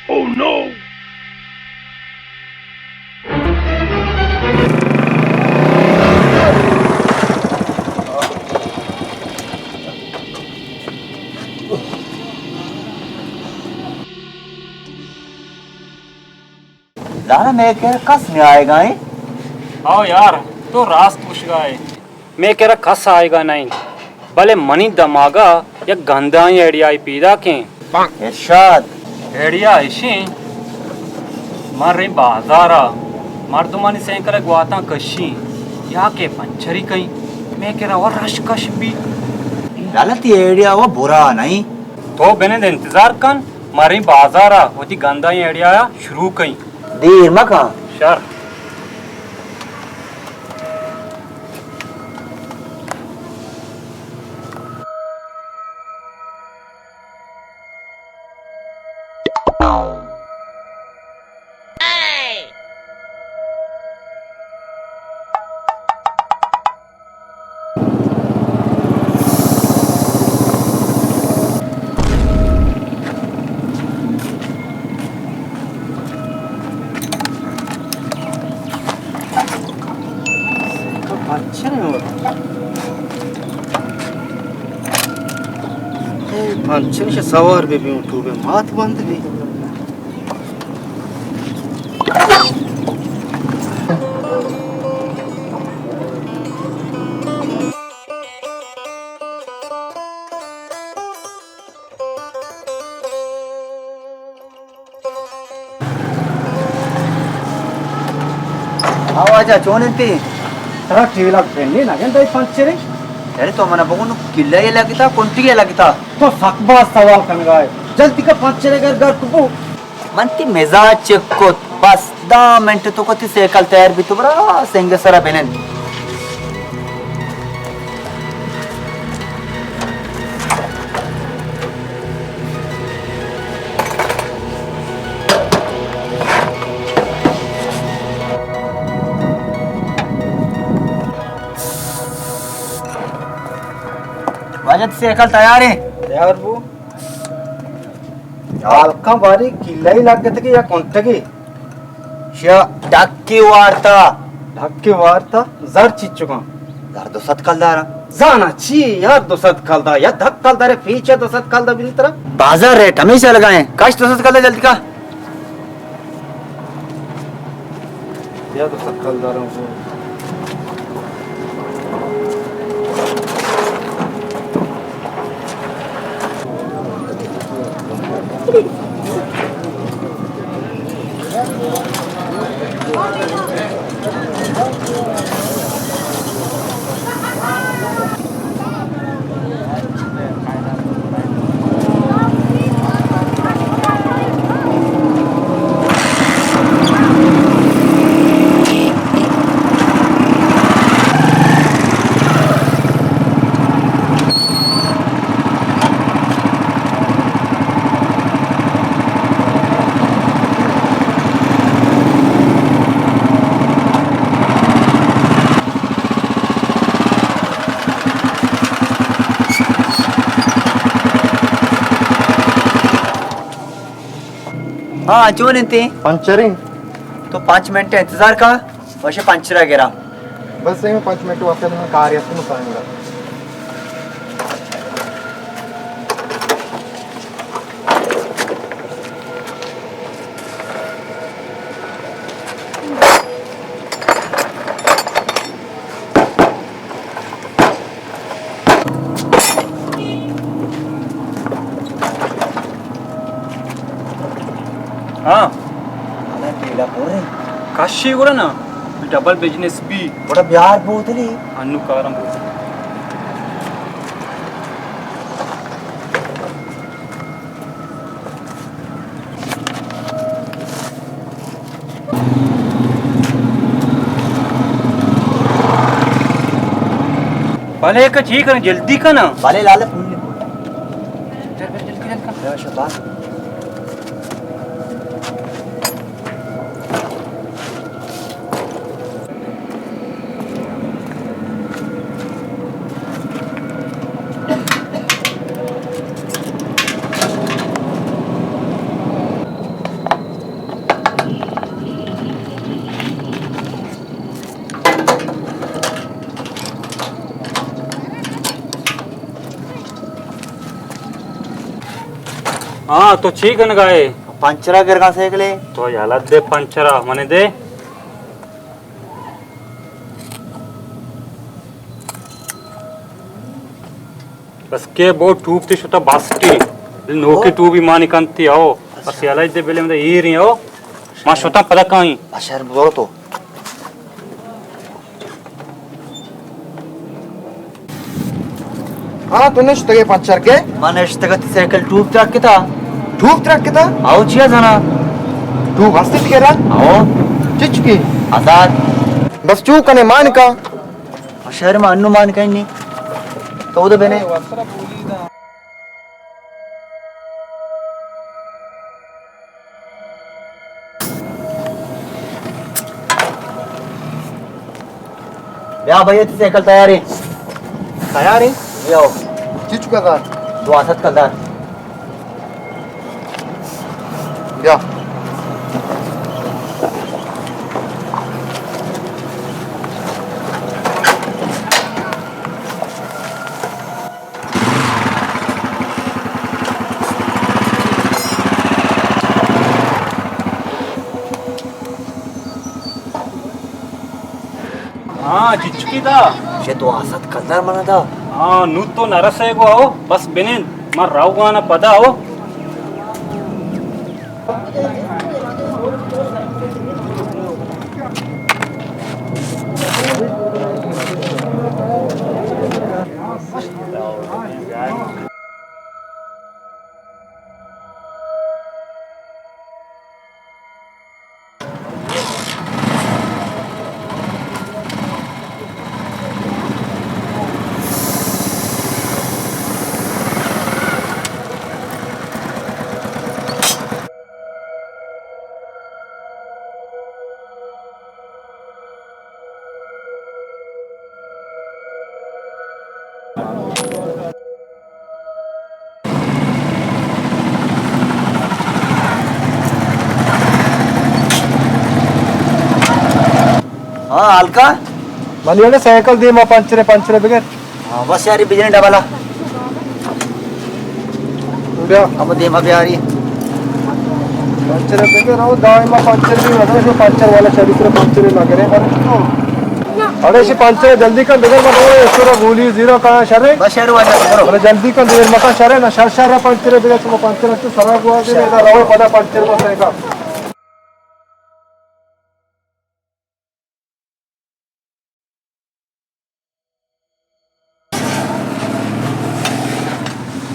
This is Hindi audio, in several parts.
Oh no! लाना मैं कह कस में आएगा है? आओ यार तो रास्त पूछ गए। मैं कह रहा कस आएगा नहीं भले मनी दमागा या गंदा ही एडिया पीदा के इरशाद एडिया ऐसी मर रही बाजारा मर तुम्हारी सैंकल गुआता कशी या के पंचरी कहीं मैं कह रहा और रश कश भी गलत एरिया वो बुरा नहीं तो बिने इंतजार कन मारी बाजारा होती गंदा ही एडिया शुरू कहीं देर मका शर अच्छा नहीं हो पंचन से सवार भी उठू बे माथ बंद भी आवाजा चोनती तरह टीवी पेन्नी नागेंद्र पंचरी अरे तो मना बगुन किल्ला ये लगता कोंटी ये लगता तो सकबा सवाल कनगाय जल्दी का पंचरे घर कुबू मंती मिजाज चेको बस 10 मिनट तो कोती साइकिल तैयार भी तो बरा सेंगे सरा बेनन वाजत साइकिल तैयार है यार वो हल्का बारी किल्ला ही लग गए थे या कौन थे शिया डक्की वार्ता ढक्के वारता जर चिचुका यार दो सत कलदारा जाना ची यार दो सत कलदा या धक कलदा रे पीछे दो सत कलदा बिन तरह बाजार रेट हमेशा लगाए काश दो सत कलदा जल्दी का या दो सत कलदा रहा हाँ चोनती पंचरी तो 5 मिनट इंतजार का वैसे पंचरा गिरा बस ये 5 मिनट वास्ते मैं कार्य से मुकाऊंगा हाँ अरे तेरा पूरे काशी కూడా ना डबल बिजनेस भी बड़ा प्यार बोतली अन्नु कारम भले का ठीक है जल्दी का ना वाले लाले फूल चल जल्दी जल्दी या शाबाश हाँ तो ठीक है गाय पंचरा गिर का साइकिल तो याला दे पंचरा मने दे बस के बो टूब ती शुता बास्टी नोकी टूब मानी कंती आओ बस याला दे बेले में ई रही आओ मा शुता पदा काई अशर बोलो तो हाँ तूने शुतगे पंचर के माने इश्तगत साइकिल ट्यूब ट्रक के था ठूक ट्रक के था आओ चिया जाना तू हस्तित के रहा आओ चिचकी आजाद बस चू कने मान का अशर में अनुमान कहीं नहीं तो उधर बने या भैया ती साइकिल तैयार है तैयार है ये आओ चिचू का था दो आसत कलदार या हाँ जिचकी दा ये दो आसत कलदार मना था हाँ नु तो नरसे को आओ बस बेने मार राव गाना पदा आओ हाँ हल्का मनी ने साइकिल दी मैं पंचरे पंचरे बगैर हाँ बस यार बिजली डबला या अब दे मैं यार पंचरे बगैर आओ दाई में पंचर भी मतलब जो पंचर वाला चरित्र पंचरे लग रहे अरे से पंचर जल्दी कर बगैर मतलब इसरो गोली जीरो का शरे बस यार वाला करो अरे जल्दी कर देर मका शरे ना शर शर पंचरे बगैर तो पंचर तो सरा हुआ दे ना रहो पता पंचर को सहेगा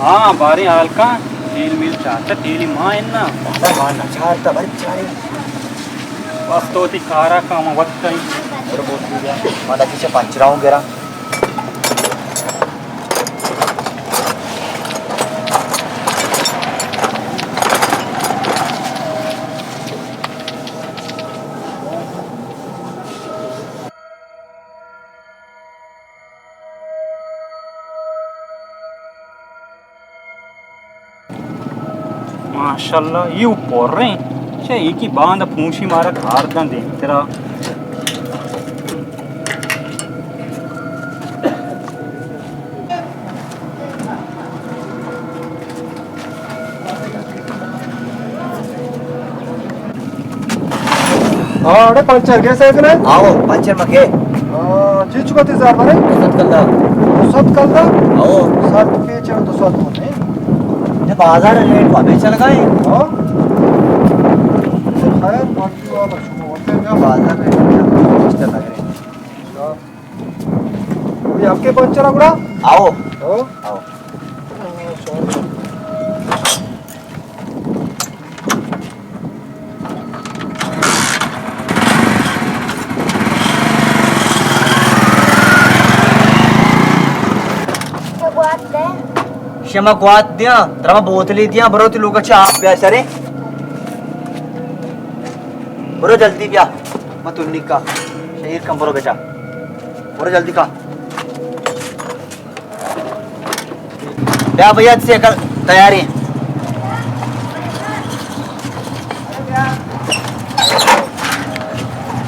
हाँ बारी हाल का तेल मिल चाहता तेली माँ इन्ना हाँ नचार तो बड़ी चारे बस तो ती कारा काम वक्त ही और बहुत हो गया माला किसे पंचराऊं गिरा माशाल्लाह ये ऊपर रहे चे एक ही बांध पूंछी मारा खार दा दे तेरा हाँ अरे पंचर के साइकिल है आओ पंचर मके हाँ चीज को तीस मारे सत कलदा सत कल था आओ सत पीछे तो सत होने ये बाजार रेट को बेच लगाए हाँ खैर बाकी वाला शुरू होते हैं बाजार रेट बेच लग रहे ये आपके पंचर अगड़ा आओ हाँ आओ क्षमा क्वात दिया रमा बोतली दिया बरो ती लोकांची आप प्याशा रे बरो जल्दी प्या मत तुन्नी का शरीर कम बरो बेटा बरो जल्दी का प्या भैया से कर तैयारी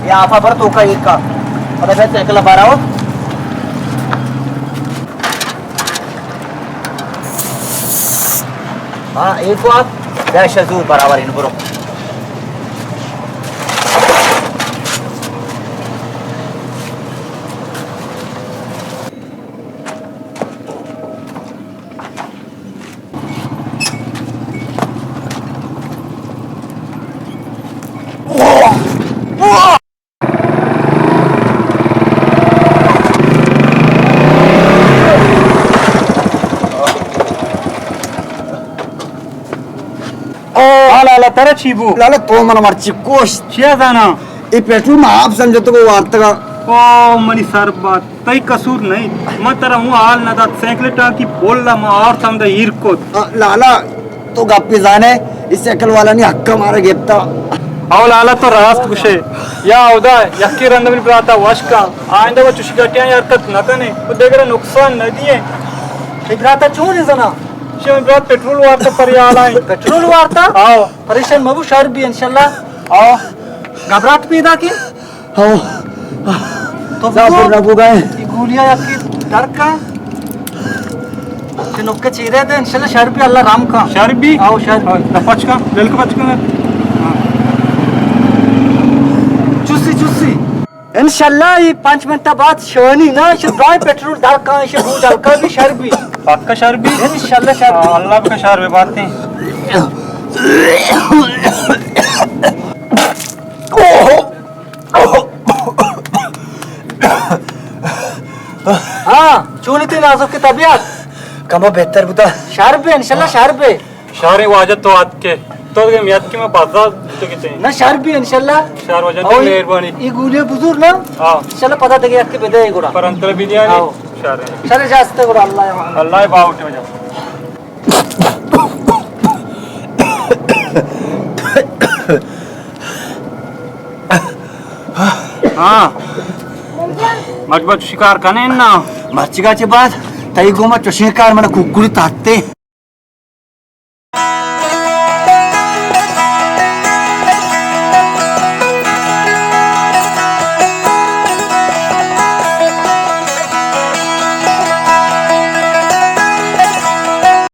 ये आपा पर तो का एक का पता है साइकिल बारा हो हाँ एक को आप Deixa zul beraber in bro. Hala tara chibu. लाला तो मन मर्ची कोश Chia zana. ये पेट्रोल में आप समझते को वार्ता का ओ मनी सर बात तई कसूर नहीं मैं तेरा मुंह हाल ना दात सैकले टाकी बोल ला मैं और समझ हीर को लाला तो गप्पी जाने इस साइकिल वाला ने हक्का मारे गेप्ता अवल आला तो रास्त कुशे या उदा यक्की रंदमिल प्राता वशका आइंदा वो चुशिगटियां यार कत न कने वो देगरा नुकसान न दिए Ibrata çuğun izana. शिव ब्रात पेट्रोल वार्ता पर आला Petrol varta. आओ Parishan mabu şarbi inşallah. आओ Gabrat pida ki. हाँ तो जापुर ना बुगाए गुलिया याकी डर का नुक्के चीरे दे इंशाल्लाह शर्बी अल्लाह राम का शर्बी आओ शर्बी पचका बिल्कुल पचका चुसी चुसी इंशाल्लाह ये 5 मिनट बाद शोनी ना इसे ड्राई पेट्रोल डाल का इसे दूध डाल का भी शर्बी पक्का शर्बी इंशाल्लाह शर्बी अल्लाह का शर्बी बातें हाँ चूनी थी नाजुक की तबीयत कमा बेहतर बुता शर्बी इंशाल्लाह शर्बी शारे वाजत तो आत के तो के मियाद की मैं बाजार तो किते ना शर्बी इंशाल्लाह शार वाजत और मेहरबानी ये गुलिया बुजुर्ग ना हां इंशाल्लाह पता देगे आपके बेदे गुड़ा पर अंतर बिरयानी आओ। शारे चले जाते गुड़ा अल्लाह अल्लाह बाउट हो जा हाँ मजबूत शिकार कने ना मर्चिका चे बाद तई गोमा चुशिकार मन कुकुरी ताते